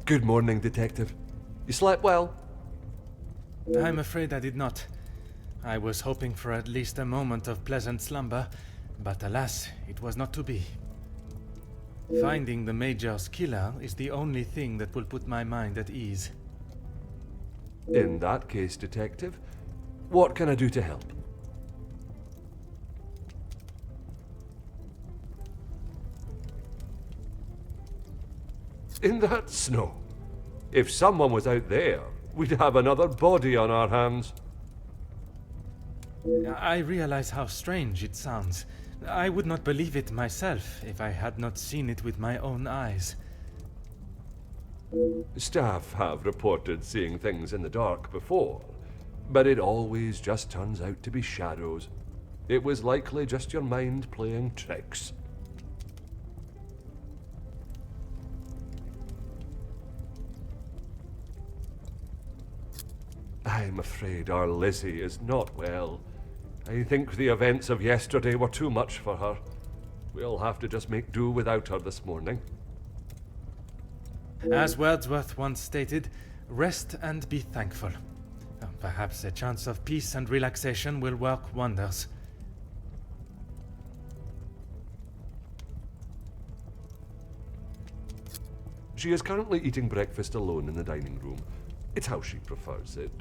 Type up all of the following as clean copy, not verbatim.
Good morning, Detective. You slept well? I'm afraid I did not. I was hoping for at least a moment of pleasant slumber, but alas, it was not to be. Finding the Major's killer is the only thing that will put my mind at ease. In that case, Detective, what can I do to help? In that snow? If someone was out there, we'd have another body on our hands. I realize how strange it sounds. I would not believe it myself if I had not seen it with my own eyes. Staff have reported seeing things in the dark before, but it always just turns out to be shadows. It was likely just your mind playing tricks. I'm afraid our Lizzie is not well. I think the events of yesterday were too much for her. We'll have to just make do without her this morning. As Wordsworth once stated, rest and be thankful. Perhaps a chance of peace and relaxation will work wonders. She is currently eating breakfast alone in the dining room. It's how she prefers it.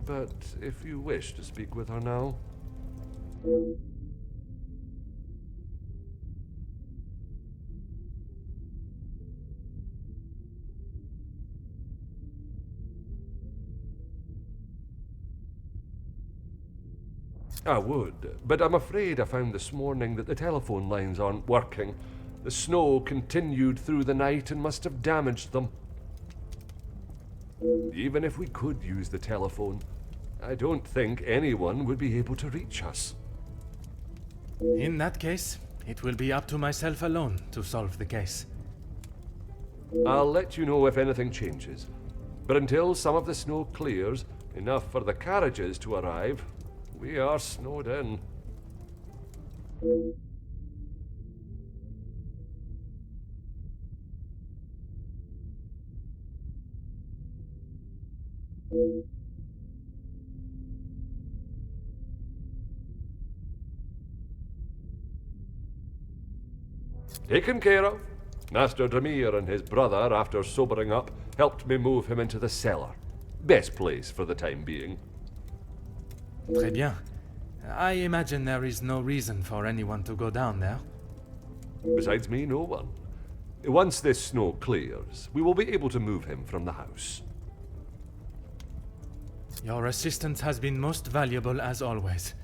But if you wish to speak with her now... I would, but I'm afraid I found this morning that the telephone lines aren't working. The snow continued through the night and must have damaged them. Even if we could use the telephone, I don't think anyone would be able to reach us. In that case, it will be up to myself alone to solve the case. I'll let you know if anything changes, but until some of the snow clears, enough for the carriages to arrive, we are snowed in. Taken care of. Master Demir and his brother, after sobering up, helped me move him into the cellar. Best place for the time being. Très bien. I imagine there is no reason for anyone to go down there. Besides me, no one. Once this snow clears, we will be able to move him from the house. Your assistance has been most valuable as always.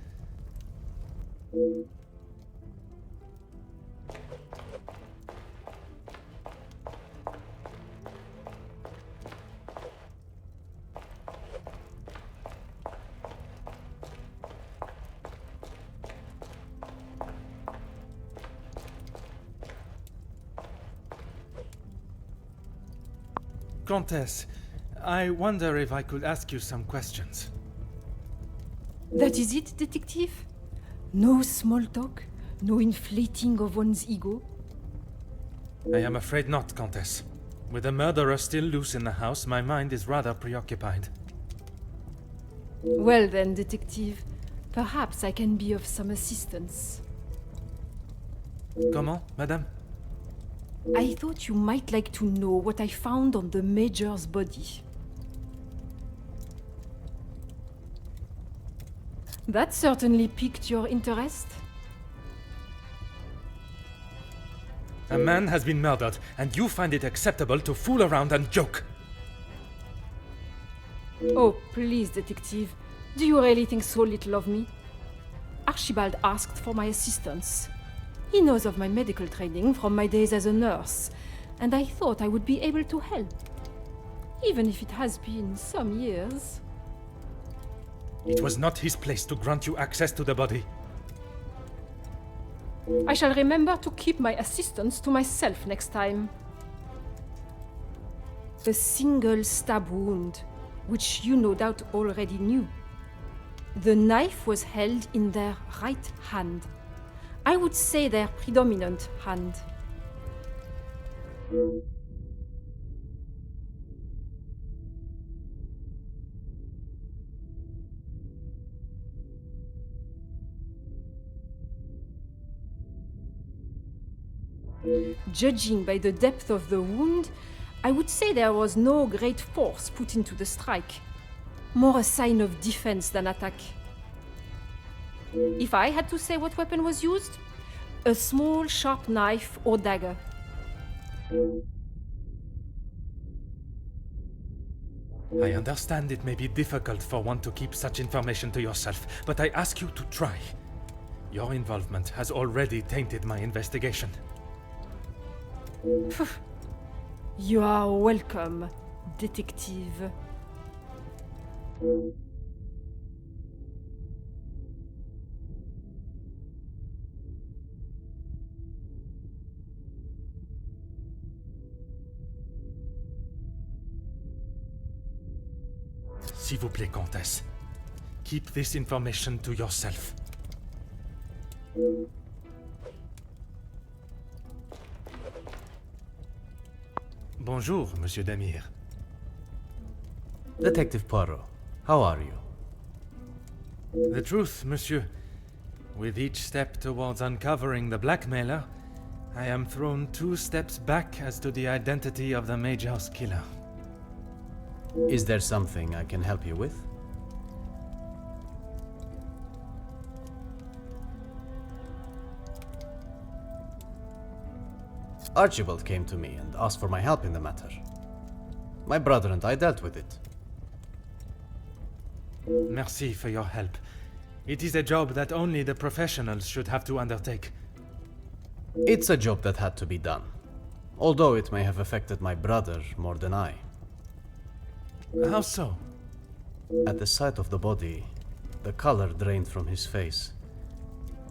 Countess, I wonder if I could ask you some questions. That is it, detective? No small talk? No inflating of one's ego? I am afraid not, Countess. With the murderer still loose in the house, my mind is rather preoccupied. Well then, detective, perhaps I can be of some assistance. Comment, madame? I thought you might like to know what I found on the Major's body. That certainly piqued your interest. A man has been murdered, and you find it acceptable to fool around and joke. Oh, please, detective. Do you really think so little of me? Archibald asked for my assistance. He knows of my medical training from my days as a nurse, and I thought I would be able to help. Even if it has been some years. It was not his place to grant you access to the body. I shall remember to keep my assistance to myself next time. A single stab wound, which you no doubt already knew. The knife was held in their right hand. I would say their predominant hand. Judging by the depth of the wound, I would say there was no great force put into the strike. More a sign of defense than attack. If I had to say what weapon was used, a small sharp knife or dagger. I understand it may be difficult for one to keep such information to yourself, but I ask you to try. Your involvement has already tainted my investigation. You are welcome, detective. S'il vous plaît, Comtesse. Keep this information to yourself. Bonjour, Monsieur Demir. Detective Poirot, how are you? The truth, Monsieur. With each step towards uncovering the blackmailer, I am thrown 2 steps back as to the identity of the Major's killer. Is there something I can help you with? Archibald came to me and asked for my help in the matter. My brother and I dealt with it. Merci for your help. It is a job that only the professionals should have to undertake. It's a job that had to be done, although it may have affected my brother more than I. How so? At the sight of the body, the color drained from his face.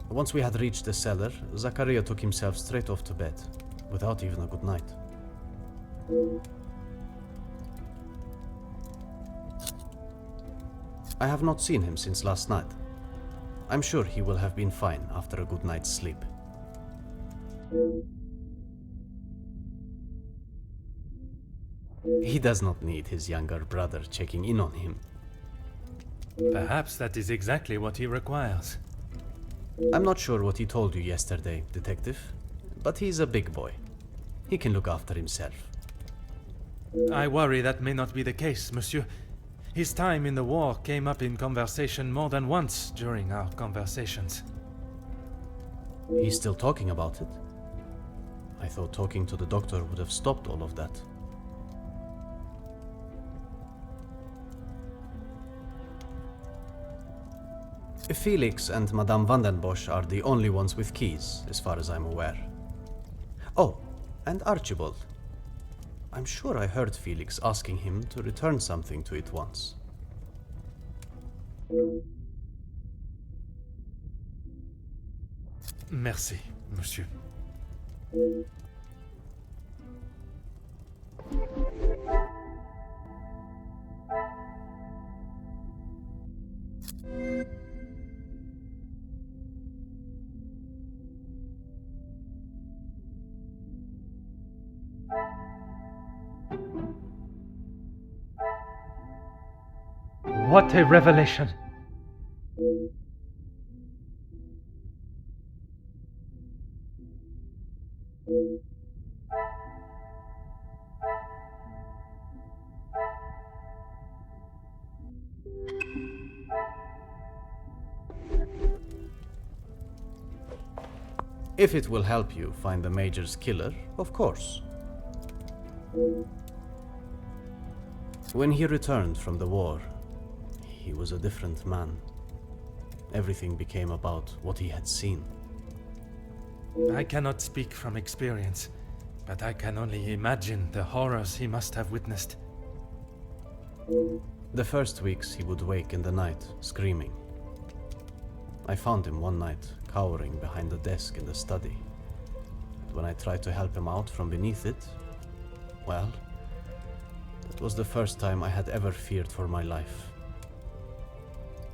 Once we had reached the cellar, Zachariah took himself straight off to bed, without even a good night. I have not seen him since last night. I'm sure he will have been fine after a good night's sleep. He does not need his younger brother checking in on him. Perhaps that is exactly what he requires. I'm not sure what he told you yesterday, Detective, but he's a big boy. He can look after himself. I worry that may not be the case, Monsieur. His time in the war came up in conversation more than once during our conversations. He's still talking about it? I thought talking to the doctor would have stopped all of that. Felix and Madame Vandenbosch are the only ones with keys, as far as I'm aware. Oh, and Archibald. I'm sure I heard Felix asking him to return something to it once. Merci, Monsieur. What a revelation! If it will help you find the Major's killer, of course. When he returned from the war, he was a different man. Everything became about what he had seen. I cannot speak from experience, but I can only imagine the horrors he must have witnessed. The first weeks he would wake in the night, screaming. I found him one night, cowering behind the desk in the study. And when I tried to help him out from beneath it, well, that was the first time I had ever feared for my life.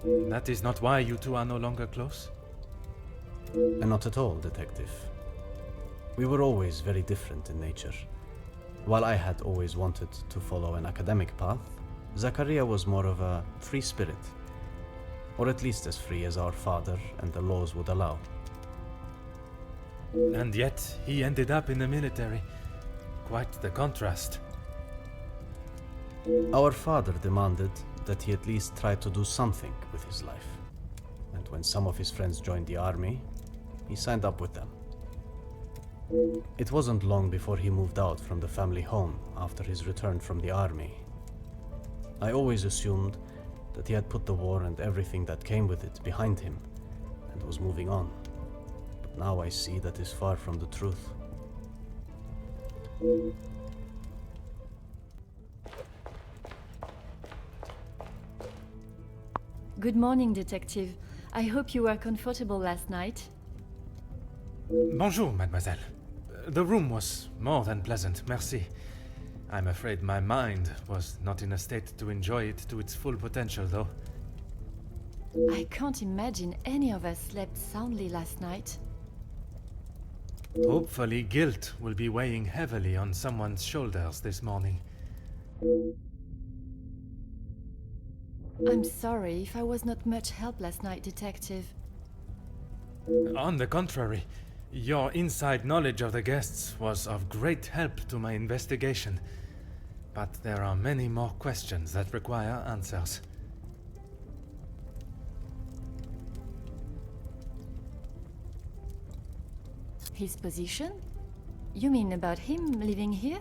That is not why you two are no longer close? And not at all, Detective. We were always very different in nature. While I had always wanted to follow an academic path, Zachariah was more of a free spirit. Or at least as free as our father and the laws would allow. And yet, he ended up in the military. Quite the contrast. Our father demanded that he at least try to do something with his life. And when some of his friends joined the army, he signed up with them. It wasn't long before he moved out from the family home after his return from the army. I always assumed that he had put the war and everything that came with it behind him and was moving on. But now I see that is far from the truth. Good morning, Detective. I hope you were comfortable last night. Bonjour, mademoiselle. The room was more than pleasant, merci. I'm afraid my mind was not in a state to enjoy it to its full potential, though. I can't imagine any of us slept soundly last night. Hopefully, guilt will be weighing heavily on someone's shoulders this morning. I'm sorry if I was not much help last night, Detective. On the contrary, your inside knowledge of the guests was of great help to my investigation. But there are many more questions that require answers. His position? You mean about him living here?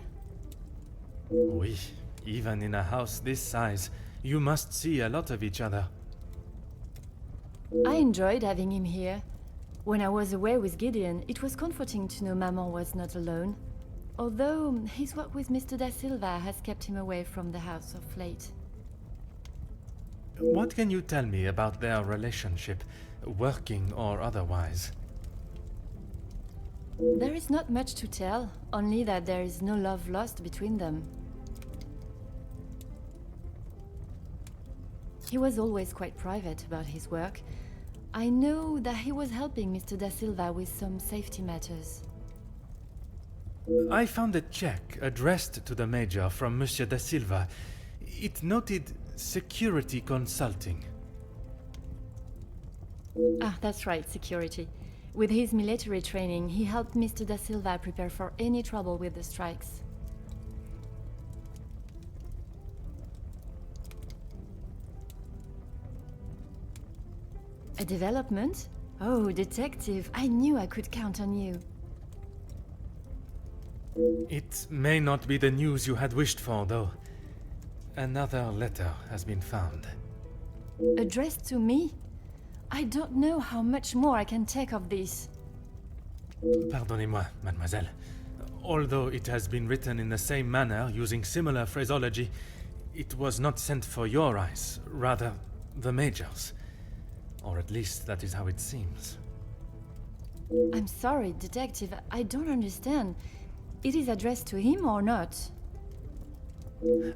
Oui, even in a house this size, you must see a lot of each other. I enjoyed having him here. When I was away with Gideon, it was comforting to know Maman was not alone. Although his work with Mr. Da Silva has kept him away from the house of late. What can you tell me about their relationship, working or otherwise? There is not much to tell, only that there is no love lost between them. He was always quite private about his work. I know that he was helping Mr. Da Silva with some safety matters. I found a check addressed to the Major from Monsieur Da Silva. It noted security consulting. Ah, that's right, security. With his military training, he helped Mr. Da Silva prepare for any trouble with the strikes. A development? Oh, Detective, I knew I could count on you. It may not be the news you had wished for, though. Another letter has been found. Addressed to me? I don't know how much more I can take of this. Pardonnez-moi, mademoiselle. Although it has been written in the same manner, using similar phraseology, it was not sent for your eyes, rather the Major's. Or at least that is how it seems. I'm sorry, Detective, I don't understand. It is addressed to him or not?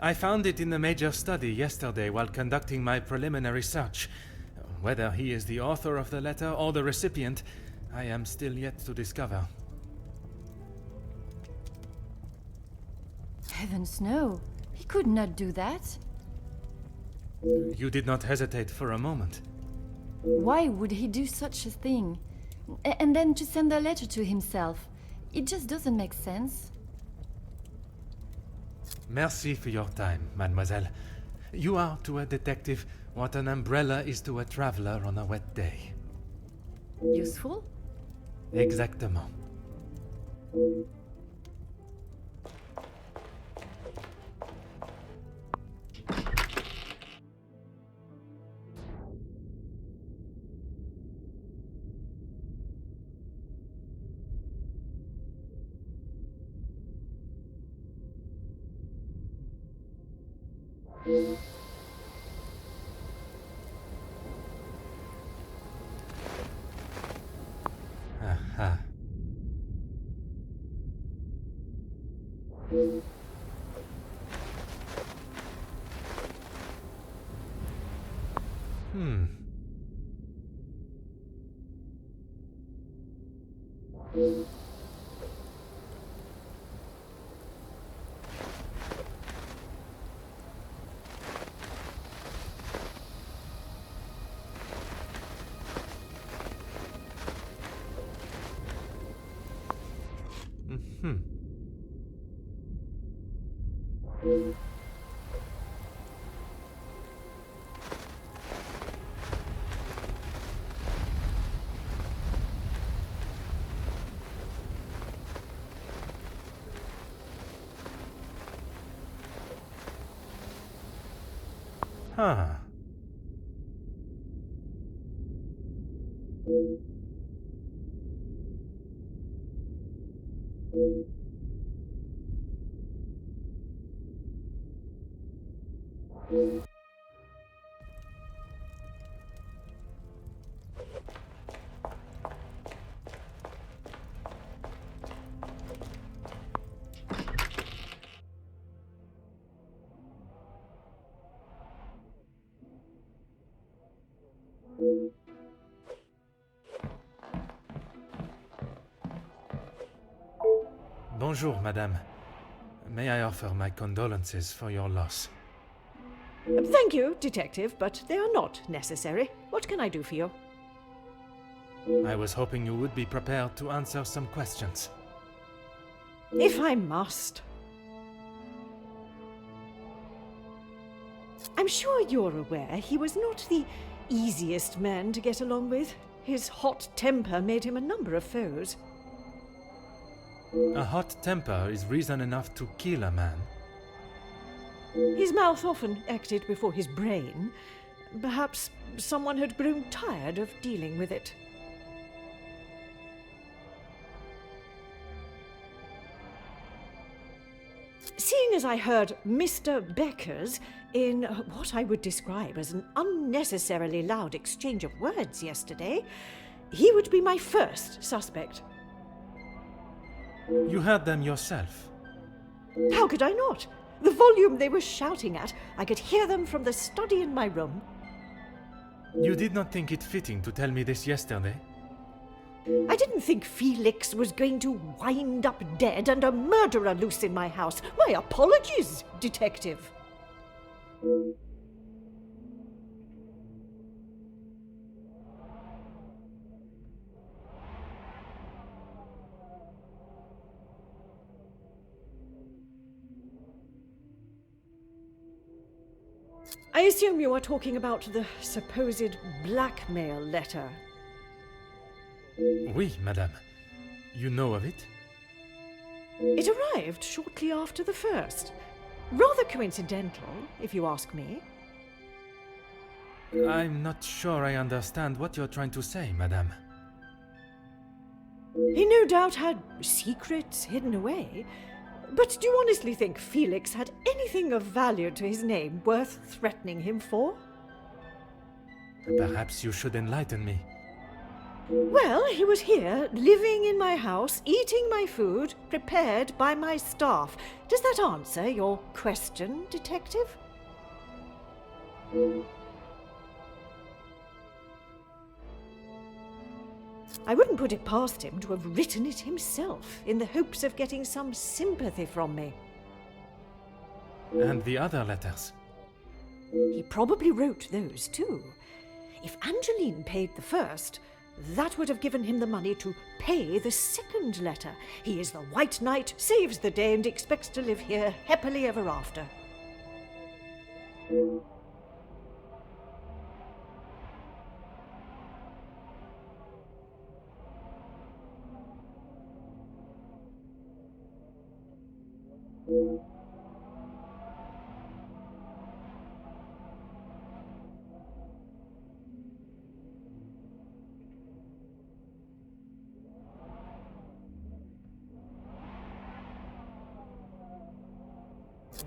I found it in the Major's study yesterday while conducting my preliminary search. Whether he is the author of the letter or the recipient, I am still yet to discover. Heavens no, he could not do that. You did not hesitate for a moment. Why would he do such a thing? And then to send a letter to himself. It just doesn't make sense. Merci for your time, mademoiselle. You are to a detective what an umbrella is to a traveler on a wet day. Useful? Exactement. Ah. Bonjour, madame. May I offer my condolences for your loss? Thank you, Detective, but they are not necessary. What can I do for you? I was hoping you would be prepared to answer some questions. If I must. I'm sure you're aware he was not the easiest man to get along with. His hot temper made him a number of foes. A hot temper is reason enough to kill a man. His mouth often acted before his brain. Perhaps someone had grown tired of dealing with it. Seeing as I heard Mr. Becker's in what I would describe as an unnecessarily loud exchange of words yesterday, he would be my first suspect. You heard them yourself. How could I not? The volume they were shouting at, I could hear them from the study in my room. You did not think it fitting to tell me this yesterday? I didn't think Felix was going to wind up dead and a murderer loose in my house. My apologies, Detective. I assume you are talking about the supposed blackmail letter. Oui, madame. You know of it? It arrived shortly after the first. Rather coincidental, if you ask me. I'm not sure I understand what you're trying to say, madame. He no doubt had secrets hidden away. But do you honestly think Felix had anything of value to his name worth threatening him for? Perhaps you should enlighten me. Well, he was here, living in my house, eating my food, prepared by my staff. Does that answer your question, Detective? I wouldn't put it past him to have written it himself, in the hopes of getting some sympathy from me. And the other letters? He probably wrote those too. If Angeline paid the first, that would have given him the money to pay the second letter. He is the White Knight, saves the day, and expects to live here happily ever after.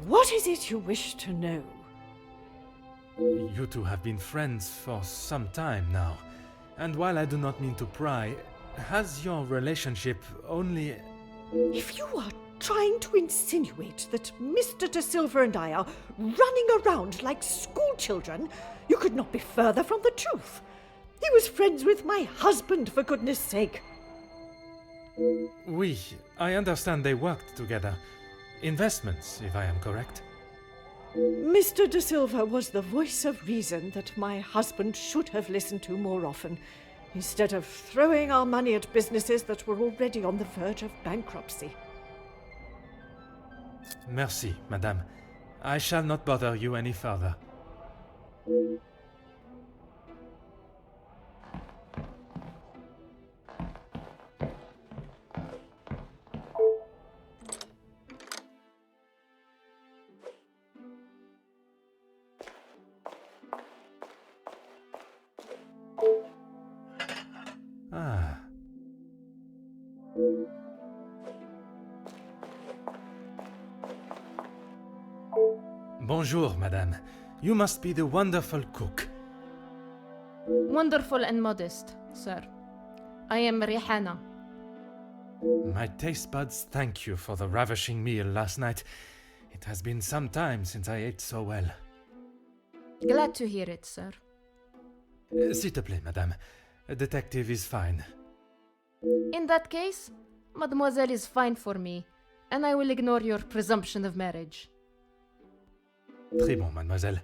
What is it you wish to know? You two have been friends for some time now, and while I do not mean to pry, has your relationship only... If you are trying to insinuate that Mr. De Silva and I are running around like school children, you could not be further from the truth. He was friends with my husband, for goodness sake. Oui, I understand they worked together. Investments, if I am correct. Mr. De Silva was the voice of reason that my husband should have listened to more often, instead of throwing our money at businesses that were already on the verge of bankruptcy. Merci, madame. I shall not bother you any further. Ah. Bonjour, madame. You must be the wonderful cook. Wonderful and modest, sir. I am Rihanna. My taste buds thank you for the ravishing meal last night. It has been some time since I ate so well. Glad to hear it, sir. S'il te plaît, madame. A detective is fine. In that case, mademoiselle is fine for me, and I will ignore your presumption of marriage. Très bon, mademoiselle.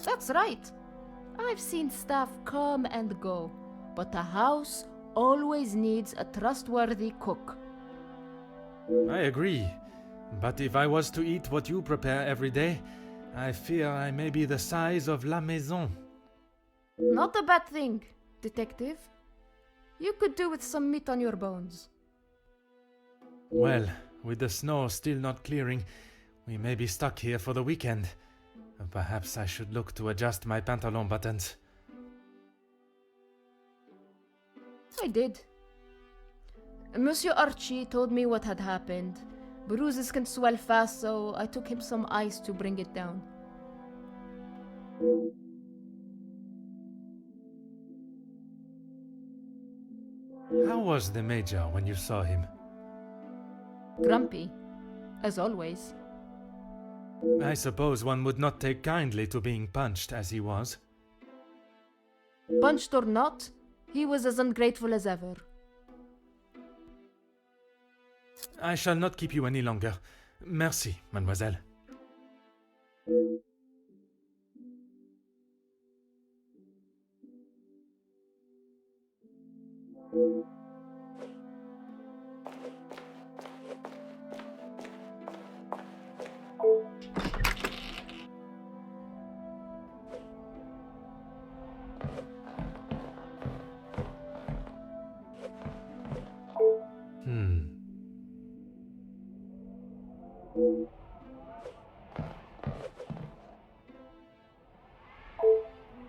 That's right. I've seen staff come and go, but a house always needs a trustworthy cook. I agree. But if I was to eat what you prepare every day, I fear I may be the size of La Maison. Not a bad thing, detective. You could do with some meat on your bones. Well, with the snow still not clearing, we may be stuck here for the weekend. Perhaps I should look to adjust my pantalon buttons. I did. Monsieur Archie told me what had happened. Bruises can swell fast, so I took him some ice to bring it down. How was the Major when you saw him? Grumpy, as always. I suppose one would not take kindly to being punched as he was. Punched or not, he was as ungrateful as ever. I shall not keep you any longer. Merci, mademoiselle.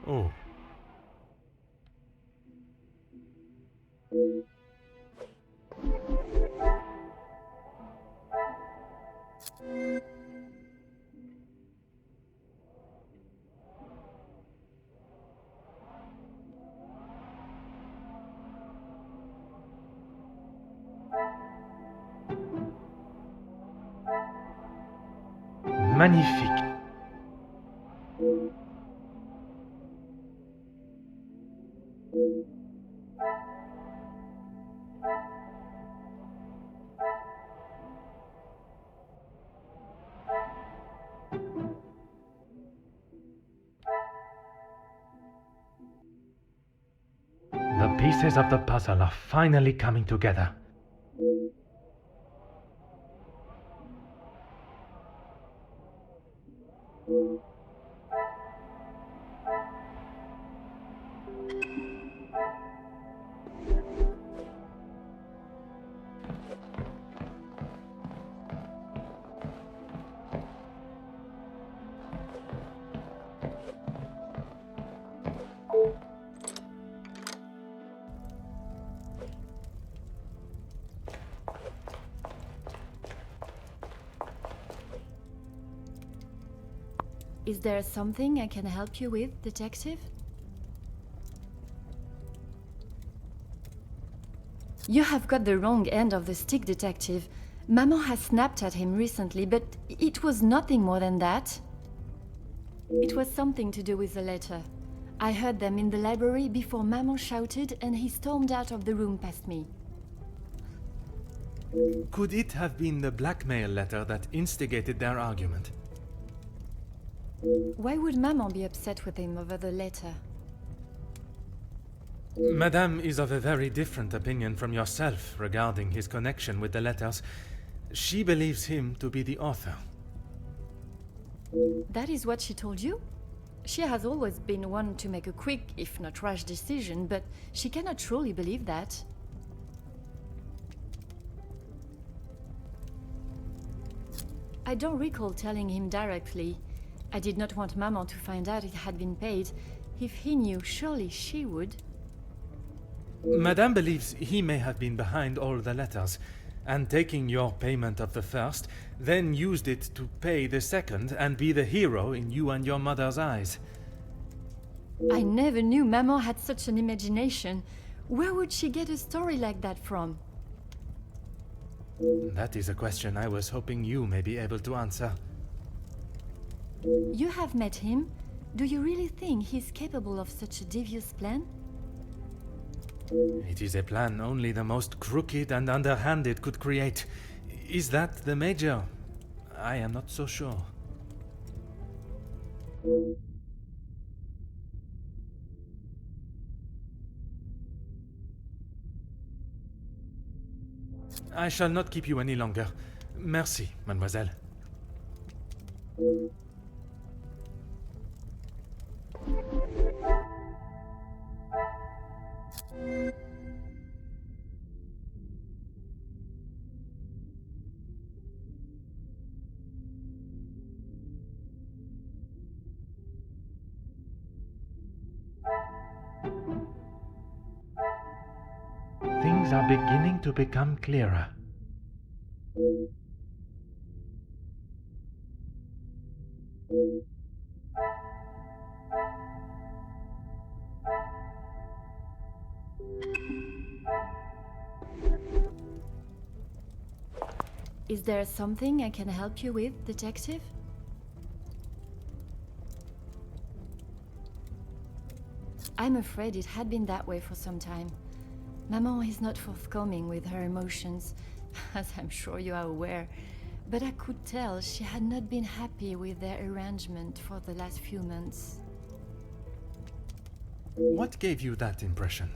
Oh. Magnifique. The pieces of the puzzle are finally coming together. Is there something I can help you with, detective? You have got the wrong end of the stick, detective. Maman has snapped at him recently, but it was nothing more than that. It was something to do with the letter. I heard them in the library before Maman shouted and he stormed out of the room past me. Could it have been the blackmail letter that instigated their argument? Why would Maman be upset with him over the letter? Madame is of a very different opinion from yourself regarding his connection with the letters. She believes him to be the author. That is what she told you? She has always been one to make a quick, if not rash decision, but she cannot truly believe that. I don't recall telling him directly. I did not want Maman to find out it had been paid. If he knew, surely she would. Madame believes he may have been behind all the letters, and taking your payment of the first, then used it to pay the second and be the hero in you and your mother's eyes. I never knew Maman had such an imagination. Where would she get a story like that from? That is a question I was hoping you may be able to answer. You have met him. Do you really think he's capable of such a devious plan? It is a plan only the most crooked and underhanded could create. Is that the Major? I am not so sure. I shall not keep you any longer. Merci, mademoiselle. Things are beginning to become clearer. Is there something I can help you with, detective? I'm afraid it had been that way for some time. Maman is not forthcoming with her emotions, as I'm sure you are aware, but I could tell she had not been happy with their arrangement for the last few months. What gave you that impression?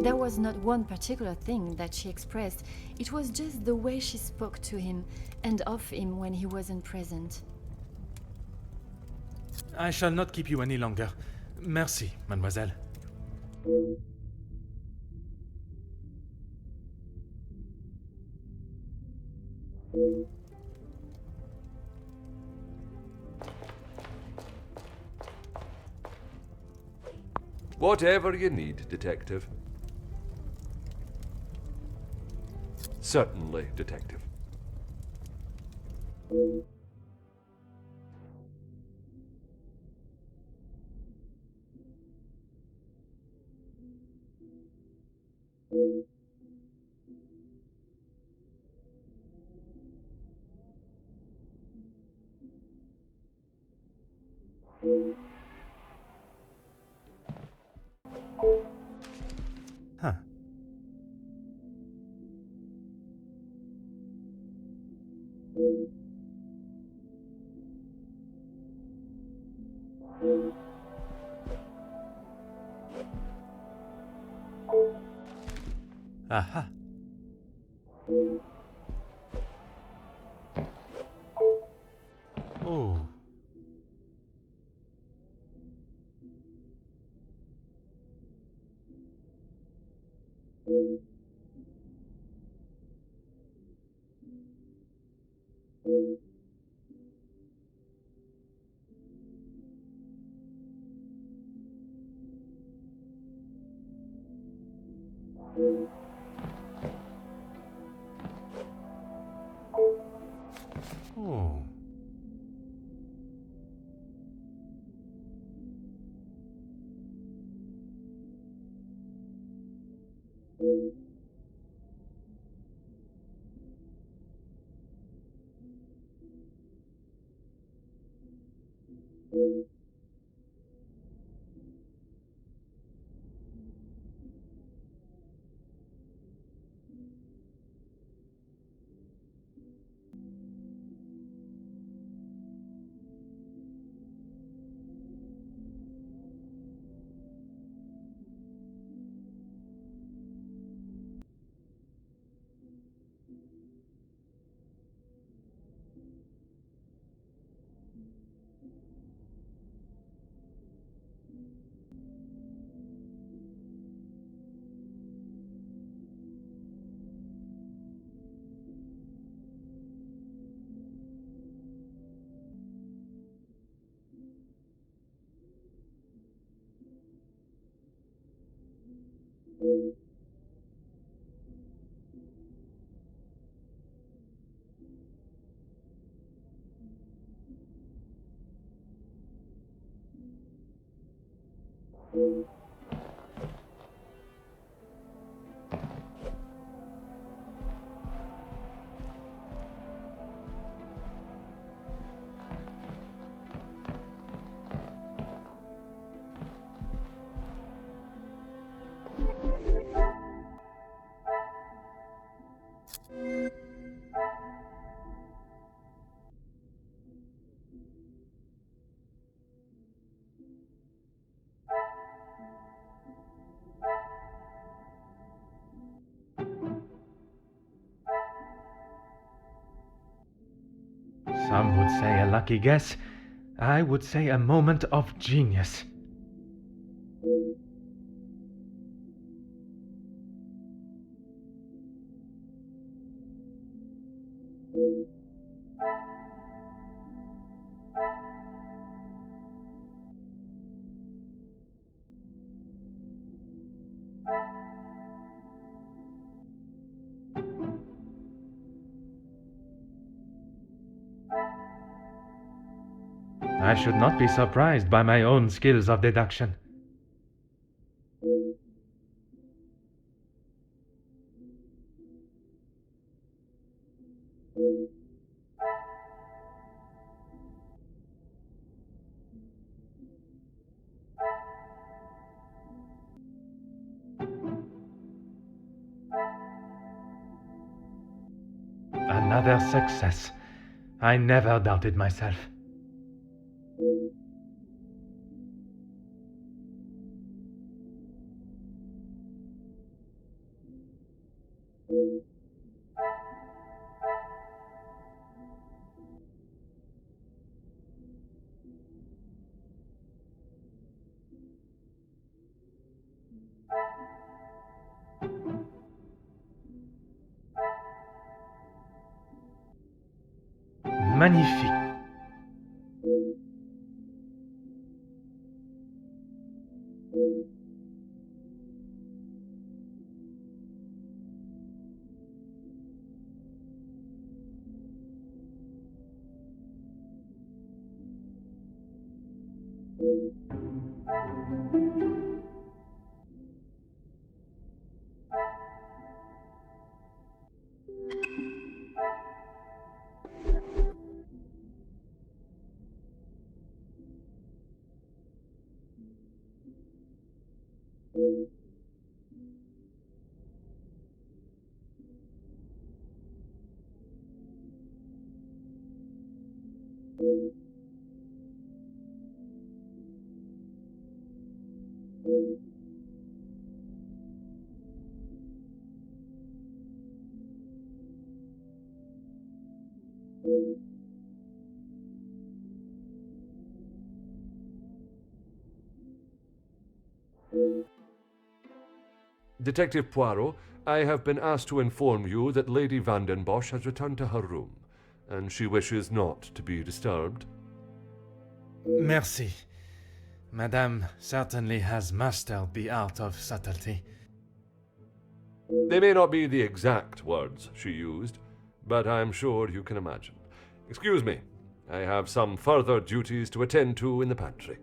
There was not one particular thing that she expressed, it was just the way she spoke to him and of him when he wasn't present. I shall not keep you any longer. Merci, mademoiselle. Whatever you need, detective. Certainly, detective. Huh. Aha. Oh. Oh. Some would say a lucky guess. I would say a moment of genius. I should not be surprised by my own skills of deduction. Another success. I never doubted myself. Magnifique. Detective Poirot, I have been asked to inform you that Lady Vandenbosch has returned to her room, and she wishes not to be disturbed. Merci. Madame certainly has mastered the art of subtlety. They may not be the exact words she used, but I'm sure you can imagine. Excuse me, I have some further duties to attend to in the pantry.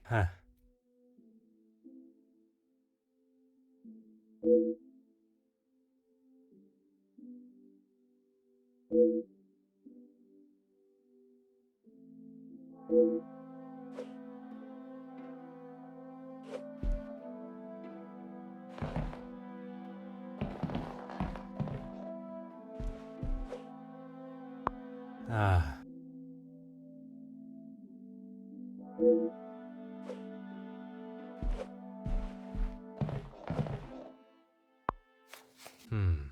Huh. Ah. Hmm.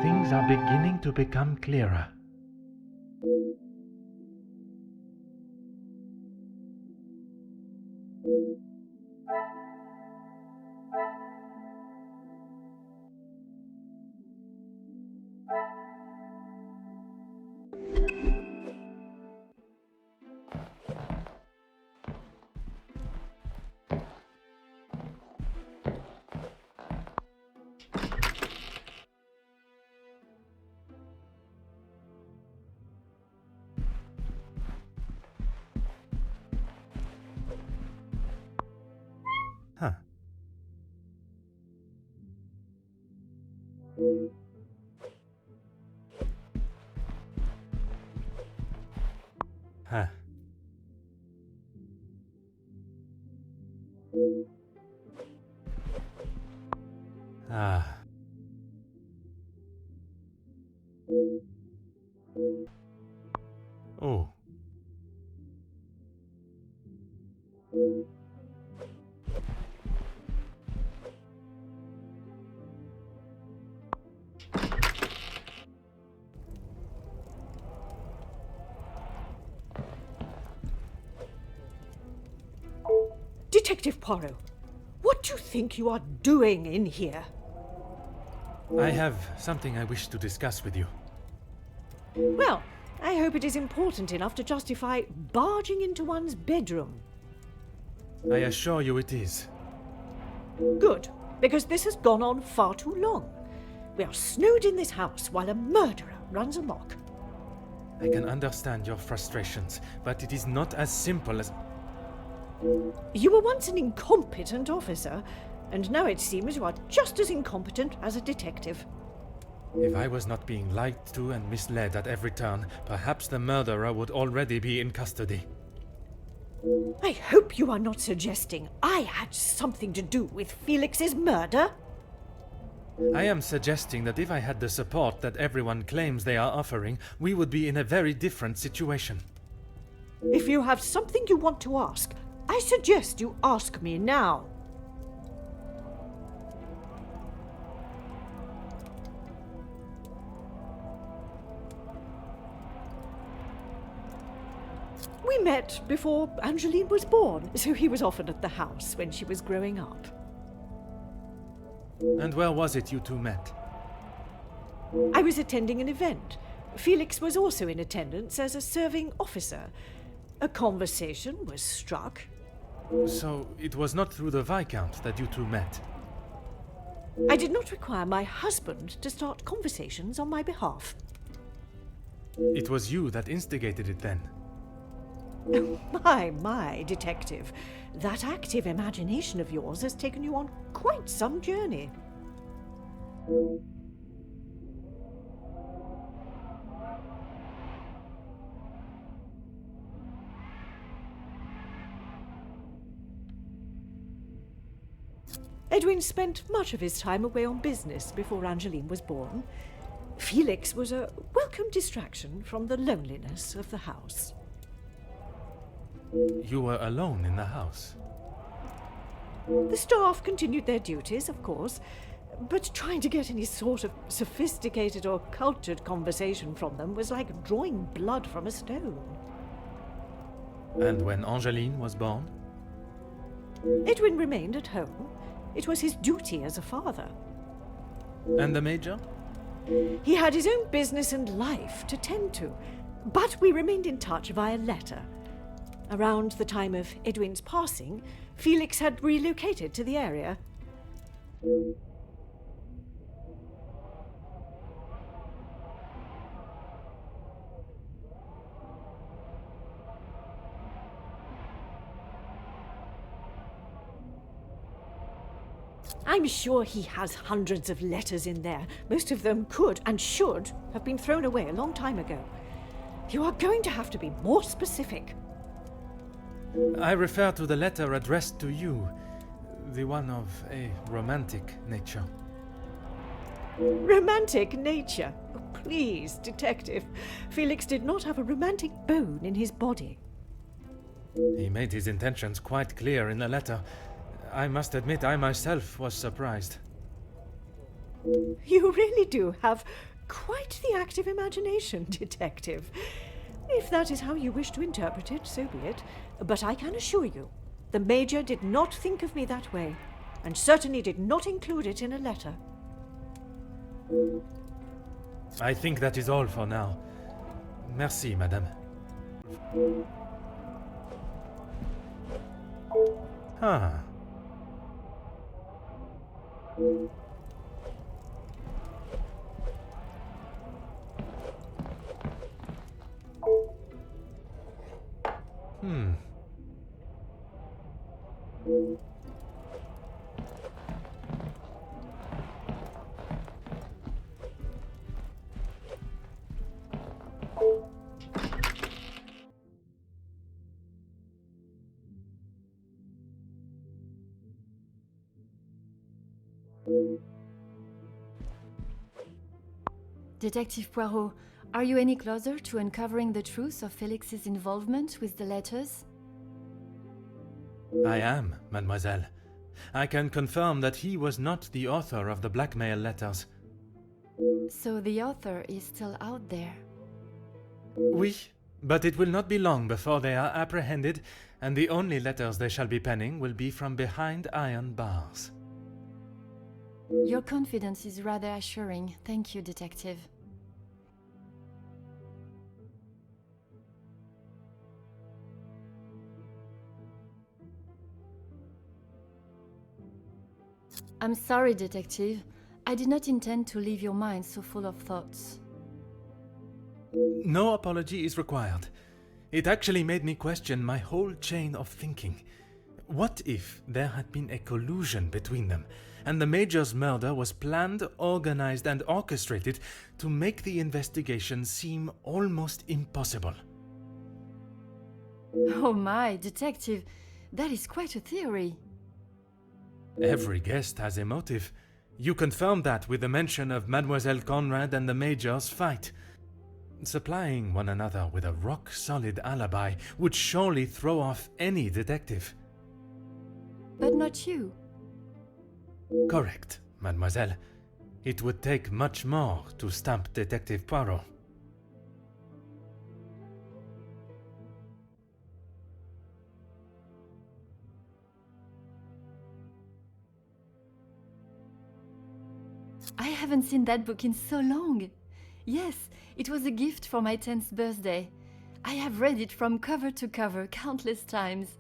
Things are beginning to become clearer. Huh. Huh. Ah. Oh. Detective Poirot, what do you think you are doing in here? I have something I wish to discuss with you. Well, I hope it is important enough to justify barging into one's bedroom. I assure you it is. Good, because this has gone on far too long. We are snowed in this house while a murderer runs amok. I can understand your frustrations, but it is not as simple as... You were once an incompetent officer, and now it seems you are just as incompetent as a detective. If I was not being lied to and misled at every turn, perhaps the murderer would already be in custody. I hope you are not suggesting I had something to do with Felix's murder. I am suggesting that if I had the support that everyone claims they are offering, we would be in a very different situation. If you have something you want to ask, I suggest you ask me now. We met before Angeline was born, so he was often at the house when she was growing up. And where was it you two met? I was attending an event. Felix was also in attendance as a serving officer. A conversation was struck. So, it was not through the Viscount that you two met? I did not require my husband to start conversations on my behalf. It was you that instigated it then? My, detective. That active imagination of yours has taken you on quite some journey. Edwin spent much of his time away on business before Angeline was born. Felix was a welcome distraction from the loneliness of the house. You were alone in the house. The staff continued their duties, of course, but trying to get any sort of sophisticated or cultured conversation from them was like drawing blood from a stone. And when Angeline was born? Edwin remained at home. It was his duty as a father. And the Major? He had his own business and life to tend to, but we remained in touch via letter. Around the time of Edwin's passing, Felix had relocated to the area. I'm sure he has hundreds of letters in there. Most of them could and should have been thrown away a long time ago. You are going to have to be more specific. I refer to the letter addressed to you, the one of a romantic nature. Romantic nature? Oh, please, Detective. Felix did not have a romantic bone in his body. He made his intentions quite clear in the letter. I must admit I myself was surprised. You really do have quite the active imagination, Detective. If that is how you wish to interpret it, so be it. But I can assure you, the Major did not think of me that way, and certainly did not include it in a letter. I think that is all for now. Merci, madame. Ah. Hmm. Detective Poirot, are you any closer to uncovering the truth of Felix's involvement with the letters? I am, mademoiselle. I can confirm that he was not the author of the blackmail letters. So the author is still out there. Oui, but it will not be long before they are apprehended, and the only letters they shall be penning will be from behind iron bars. Your confidence is rather assuring. Thank you, Detective. I'm sorry, Detective. I did not intend to leave your mind so full of thoughts. No apology is required. It actually made me question my whole chain of thinking. What if there had been a collusion between them, and the Major's murder was planned, organized, and orchestrated to make the investigation seem almost impossible? Oh my, Detective, that is quite a theory. Every guest has a motive. You confirmed that with the mention of Mademoiselle Conrad and the Major's fight. Supplying one another with a rock-solid alibi would surely throw off any detective. But not you. Correct, mademoiselle. It would take much more to stamp Detective Poirot. I haven't seen that book in so long. Yes, it was a gift for my 10th birthday. I have read it from cover to cover countless times.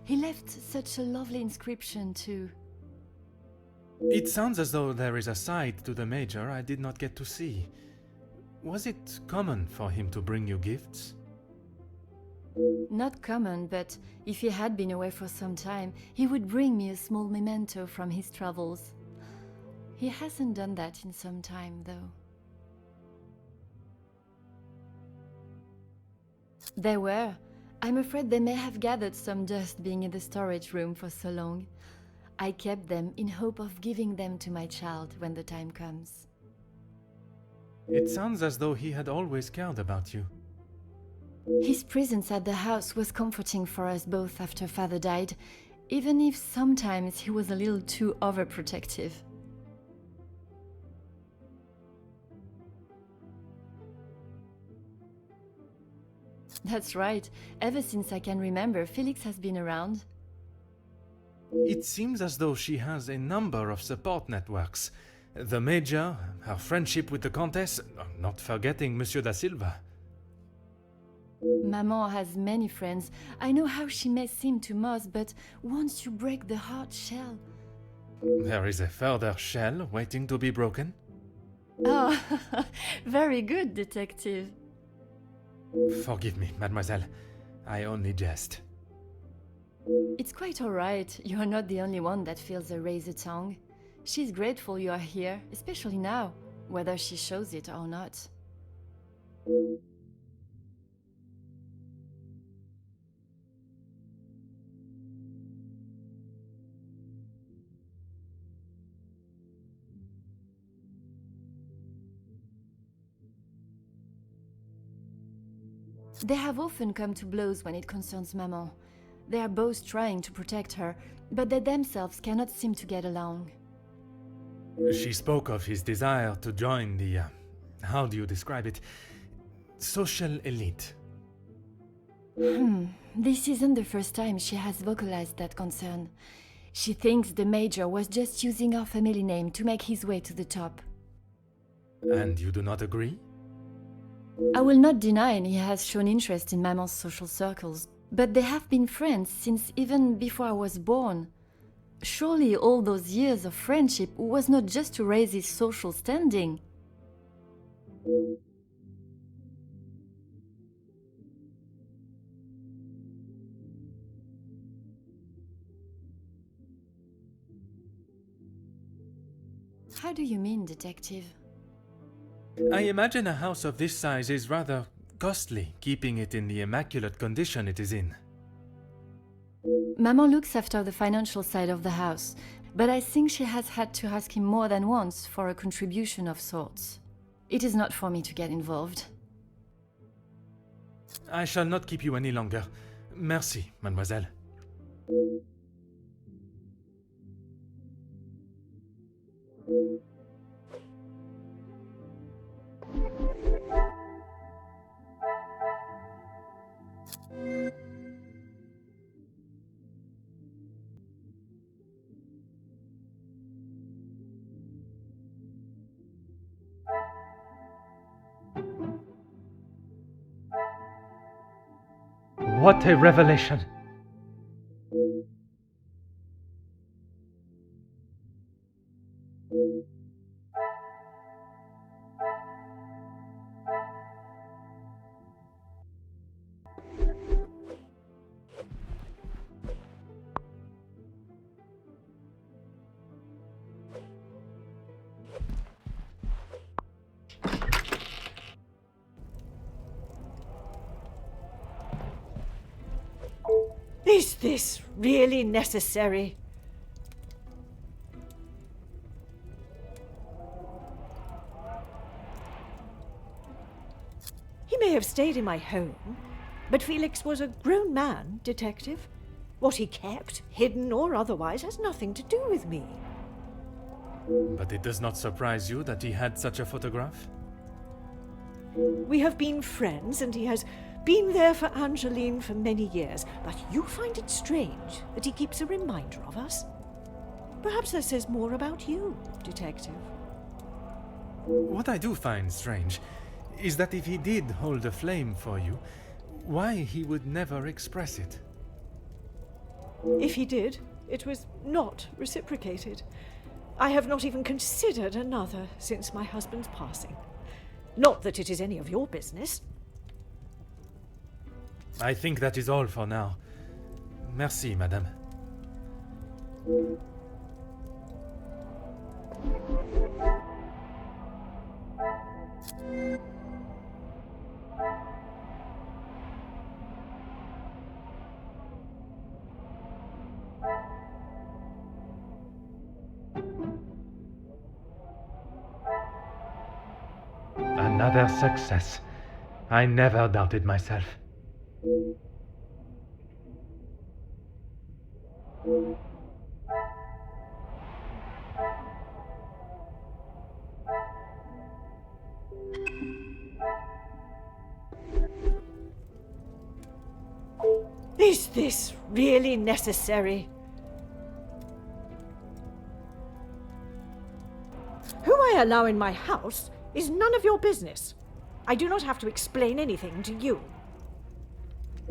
He left such a lovely inscription too. It sounds as though there is a side to the Major I did not get to see. Was it common for him to bring you gifts? Not common, but if he had been away for some time, he would bring me a small memento from his travels. He hasn't done that in some time, though. There were. I'm afraid they may have gathered some dust being in the storage room for so long. I kept them in hope of giving them to my child when the time comes. It sounds as though he had always cared about you. His presence at the house was comforting for us both after Father died, even if sometimes he was a little too overprotective. That's right. Ever since I can remember, Felix has been around. It seems as though she has a number of support networks. The Major, her friendship with the Countess, not forgetting Monsieur da Silva. Maman has many friends. I know how she may seem to most, but once you break the hard shell... There is a further shell waiting to be broken. Oh, very good, detective. Forgive me, mademoiselle. I only jest. It's quite all right. You're not the only one that feels a razor tongue. She's grateful you are here, especially now, whether she shows it or not. They have often come to blows when it concerns Maman. They are both trying to protect her, but they themselves cannot seem to get along. She spoke of his desire to join the, how do you describe it? Social elite. This isn't the first time she has vocalized that concern. She thinks the Major was just using our family name to make his way to the top. And you do not agree? I will not deny he has shown interest in Maman's social circles, but they have been friends since even before I was born. Surely all those years of friendship was not just to raise his social standing. How do you mean, detective? I imagine a house of this size is rather costly, keeping it in the immaculate condition it is in. Maman looks after the financial side of the house, but I think she has had to ask him more than once for a contribution of sorts. It is not for me to get involved. I shall not keep you any longer. Merci, mademoiselle. What a revelation! Is this really necessary? He may have stayed in my home, but Felix was a grown man, detective. What he kept, hidden or otherwise, has nothing to do with me. But it does not surprise you that he had such a photograph? We have been friends, and he has been there for Angeline for many years, but you find it strange that he keeps a reminder of us? Perhaps that says more about you, detective. What I do find strange is that if he did hold a flame for you, why he would never express it. If he did, it was not reciprocated. I have not even considered another since my husband's passing. Not that it is any of your business. I think that is all for now. Merci, madame. Another success. I never doubted myself. Is this really necessary? Who I allow in my house is none of your business. I do not have to explain anything to you.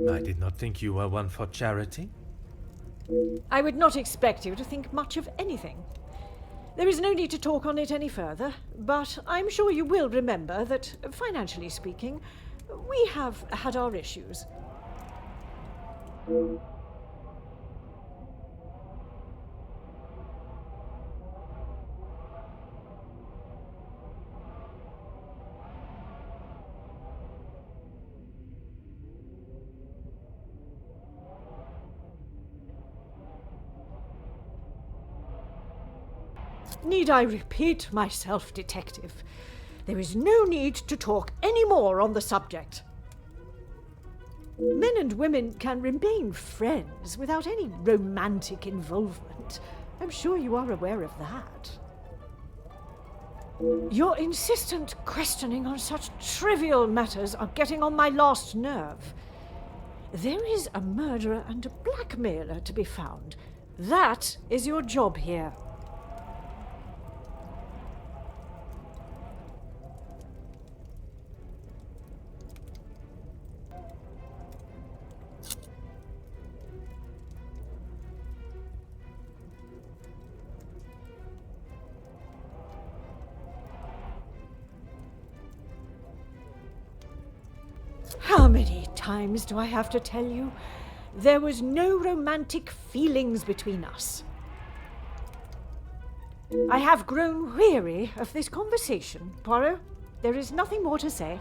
I did not think you were one for charity. I would not expect you to think much of anything. There is no need to talk on it any further, but I'm sure you will remember that, financially speaking, we have had our issues. Need I repeat myself, detective? There is no need to talk any more on the subject. Men and women can remain friends without any romantic involvement. I'm sure you are aware of that. Your insistent questioning on such trivial matters are getting on my last nerve. There is a murderer and a blackmailer to be found. That is your job here. How many times do I have to tell you? There was no romantic feelings between us. I have grown weary of this conversation, Poirot. There is nothing more to say.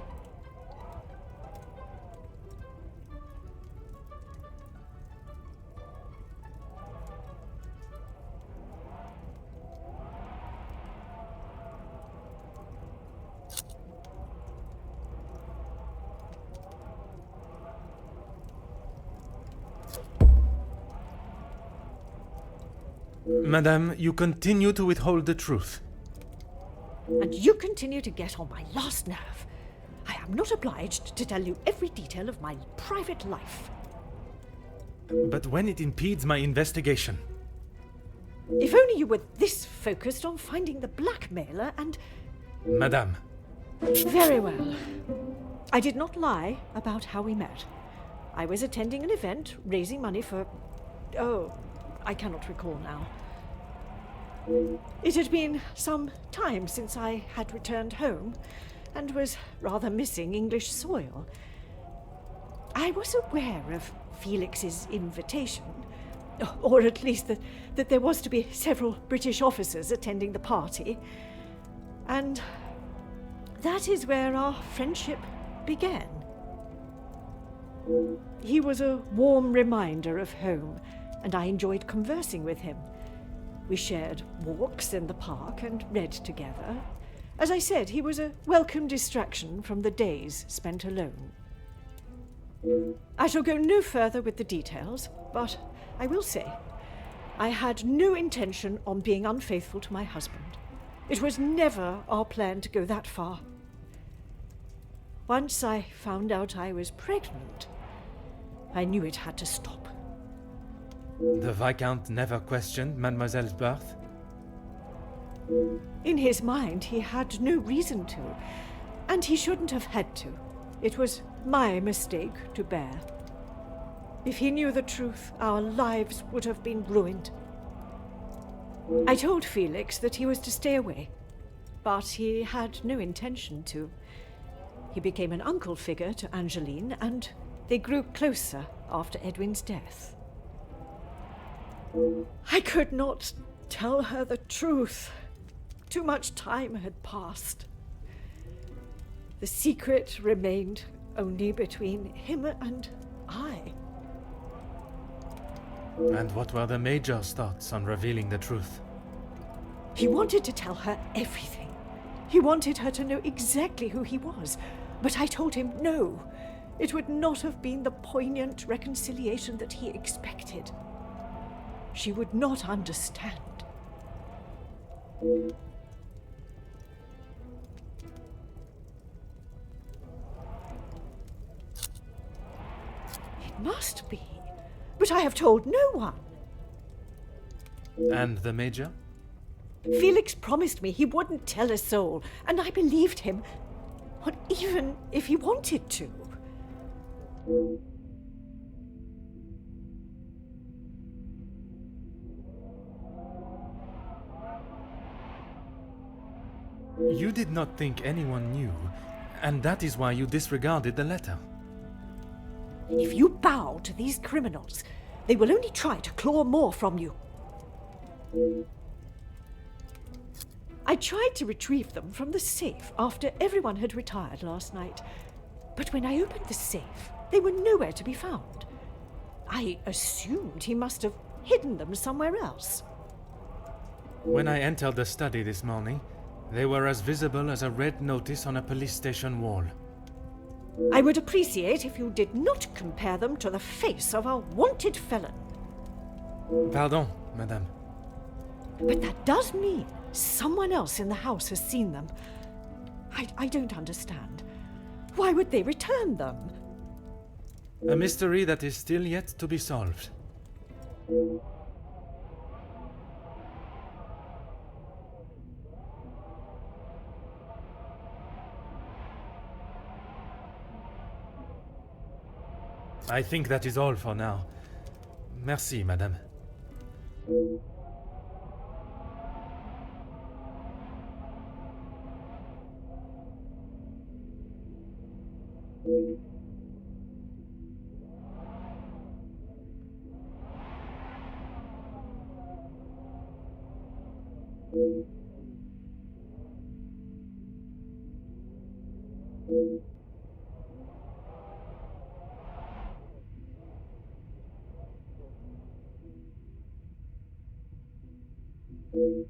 Madame, you continue to withhold the truth. And you continue to get on my last nerve. I am not obliged to tell you every detail of my private life. But when it impedes my investigation... If only you were this focused on finding the blackmailer and... Madame. Very well. I did not lie about how we met. I was attending an event, raising money for... Oh, I cannot recall now. It had been some time since I had returned home, and was rather missing English soil. I was aware of Felix's invitation, or at least that there was to be several British officers attending the party, and that is where our friendship began. He was a warm reminder of home, and I enjoyed conversing with him. We shared walks in the park and read together. As I said, he was a welcome distraction from the days spent alone. I shall go no further with the details, but I will say, I had no intention on being unfaithful to my husband. It was never our plan to go that far. Once I found out I was pregnant, I knew it had to stop. The Viscount never questioned Mademoiselle's birth? In his mind, he had no reason to, and he shouldn't have had to. It was my mistake to bear. If he knew the truth, our lives would have been ruined. I told Felix that he was to stay away, but he had no intention to. He became an uncle figure to Angeline, and they grew closer after Edwin's death. I could not tell her the truth. Too much time had passed. The secret remained only between him and I. And what were the Major's thoughts on revealing the truth? He wanted to tell her everything. He wanted her to know exactly who he was, but I told him no. It would not have been the poignant reconciliation that he expected. She would not understand. It must be, but I have told no one. And the Major? Felix promised me he wouldn't tell a soul, and I believed him, well, even if he wanted to. You did not think anyone knew, and that is why you disregarded the letter. If you bow to these criminals, they will only try to claw more from you. I tried to retrieve them from the safe after everyone had retired last night, but when I opened the safe, they were nowhere to be found. I assumed he must have hidden them somewhere else. When I entered the study this morning, they were as visible as a red notice on a police station wall. I would appreciate if you did not compare them to the face of a wanted felon. Pardon, madame. But that does mean someone else in the house has seen them. I don't understand. Why would they return them? A mystery that is still yet to be solved. I think that is all for now. Merci, madame. Thank you.